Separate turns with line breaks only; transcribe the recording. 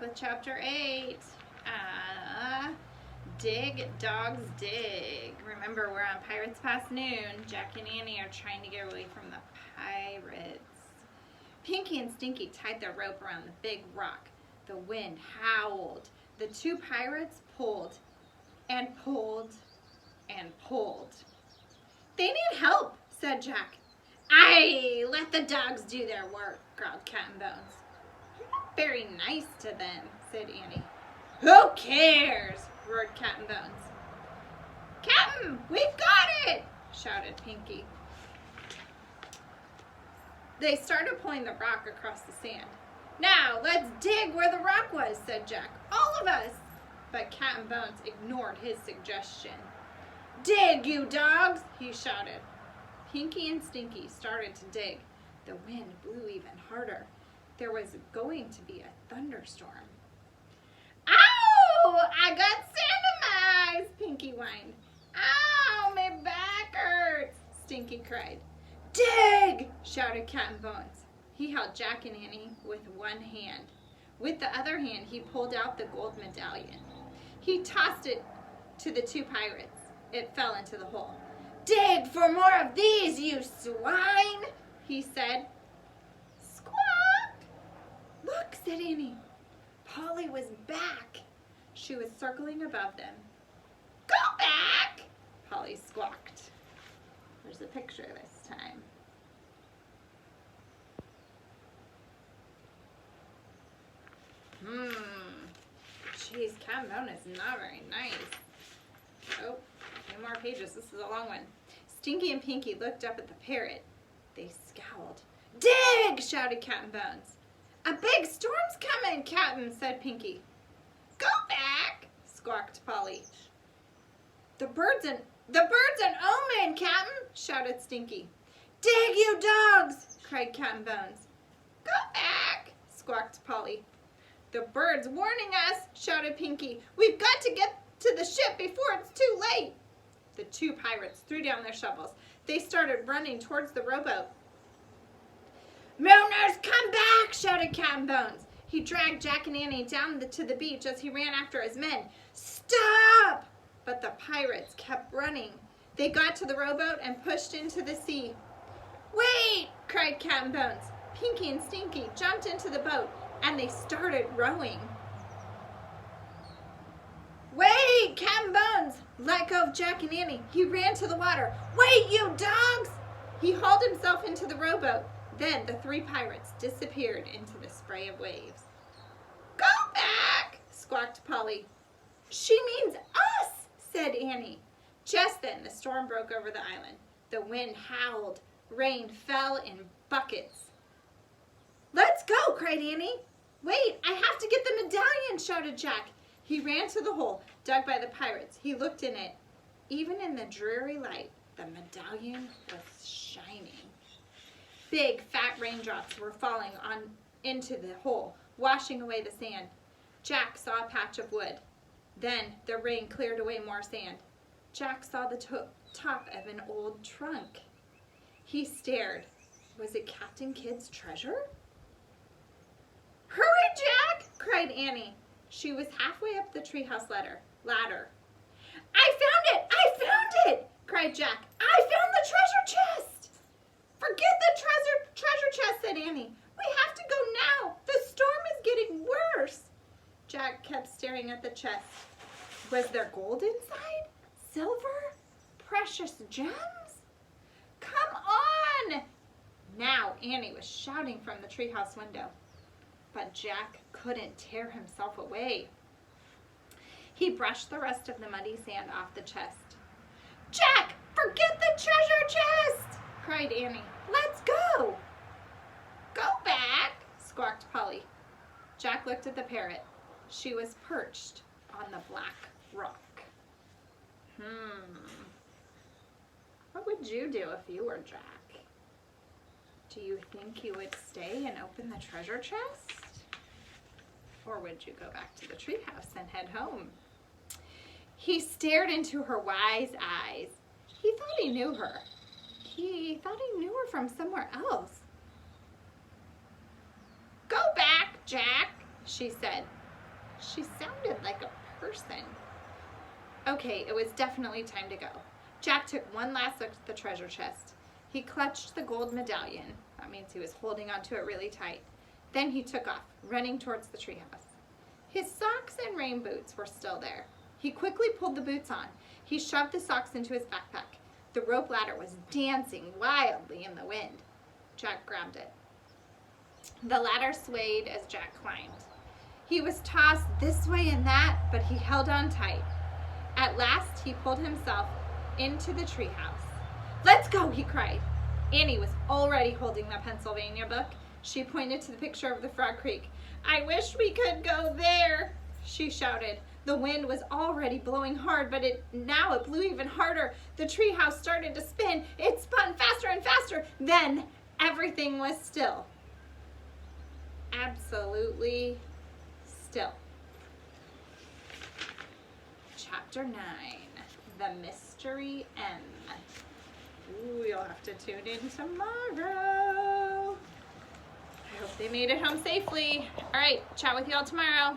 with chapter 8. Dig, dogs, dig. Remember, we're on Pirates Past Noon. Jack and Annie are trying to get away from the pirates. Pinky and Stinky tied their rope around the big rock. The wind howled. The two pirates pulled and pulled and pulled. They need help, said Jack. Aye, let the dogs do their work, growled Captain Bones. You're not very nice to them, said Annie. Who cares? Roared Captain Bones. Captain, we've got it! Shouted Pinky. They started pulling the rock across the sand. Now, let's dig where the rock was, said Jack. All of us! But Captain Bones ignored his suggestion. Dig, you dogs! He shouted. Pinky and Stinky started to dig. The wind blew even harder. There was going to be a thunderstorm. Ow! I got sand in my eyes, Pinky whined. Ow, my back hurts, Stinky cried. Dig! Shouted Captain Bones. He held Jack and Annie with one hand. With the other hand, he pulled out the gold medallion. He tossed it to the two pirates. It fell into the hole. Dig for more of these, you swine, he said. Squawk! Look, said Annie. Polly was back. She was circling above them. Go back, Polly squawked. There's a picture this time. Jeez, Captain Bone is not very nice. Oh, a few more pages. This is a long one. Stinky and Pinky looked up at the parrot. They scowled. Dig! Shouted Captain Bones. A big storm's coming, Captain, said Pinky. Go back, squawked Polly. The birds an omen, Captain, shouted Stinky. Dig, you dogs, cried Captain Bones. Go back, squawked Polly. The bird's warning us, shouted Pinky. We've got to get to the ship before it's too late. The two pirates threw down their shovels. They started running towards the rowboat. Mooners, come back, shouted Captain Bones. He dragged Jack and Annie down to the beach as he ran after his men. Stop! But the pirates kept running. They got to the rowboat and pushed into the sea. Wait! Cried Captain Bones. Pinky and Stinky jumped into the boat and they started rowing. Wait, Captain Bones! Let go of Jack and Annie. He ran to the water. Wait, you dogs! He hauled himself into the rowboat. Then the three pirates disappeared into the spray of waves. Go back, squawked Polly. She means us, said Annie. Just then the storm broke over the island. The wind howled. Rain fell in buckets. Let's go, cried Annie. Wait, I have to get the medallion, shouted Jack. He ran to the hole dug by the pirates. He looked in it. Even in the dreary light, the medallion was shining. Big, fat raindrops were falling into the hole, washing away the sand. Jack saw a patch of wood. Then the rain cleared away more sand. Jack saw the top of an old trunk. He stared. Was it Captain Kidd's treasure? Hurry, Jack! Cried Annie. She was halfway up the treehouse ladder. I found it! I found it! Cried Jack. I found the treasure chest! Forget the treasure chest, said Annie. We have to go now. The storm is getting worse. Jack kept staring at the chest. Was there gold inside? Silver? Precious gems? Come on! Now Annie was shouting from the treehouse window. But Jack couldn't tear himself away. He brushed the rest of the muddy sand off the chest. Jack, forget the treasure chest! Cried Annie. Let's go! Go back, squawked Polly. Jack looked at the parrot. She was perched on the black rock. What would you do if you were Jack? Do you think you would stay and open the treasure chest? Or would you go back to the treehouse and head home? He stared into her wise eyes. He thought he knew her. He thought he knew her from somewhere else. Go back, Jack, she said. She sounded like a person. Okay, it was definitely time to go. Jack took one last look at the treasure chest. He clutched the gold medallion. That means he was holding onto it really tight. Then he took off, running towards the treehouse. His socks and rain boots were still there. He quickly pulled the boots on. He shoved the socks into his backpack. The rope ladder was dancing wildly in the wind. Jack grabbed it. The ladder swayed as Jack climbed. He was tossed this way and that, but he held on tight. At last, he pulled himself into the treehouse. "Let's go," he cried. Annie was already holding the Pennsylvania book. She pointed to the picture of the Frog Creek. "I wish we could go there," she shouted. The wind was already blowing hard, but now it blew even harder. The treehouse started to spin. It spun faster and faster. Then everything was still. Absolutely still. Chapter 9, The Mystery M. Ooh, you'll have to tune in tomorrow. I hope they made it home safely. All right, chat with you all tomorrow.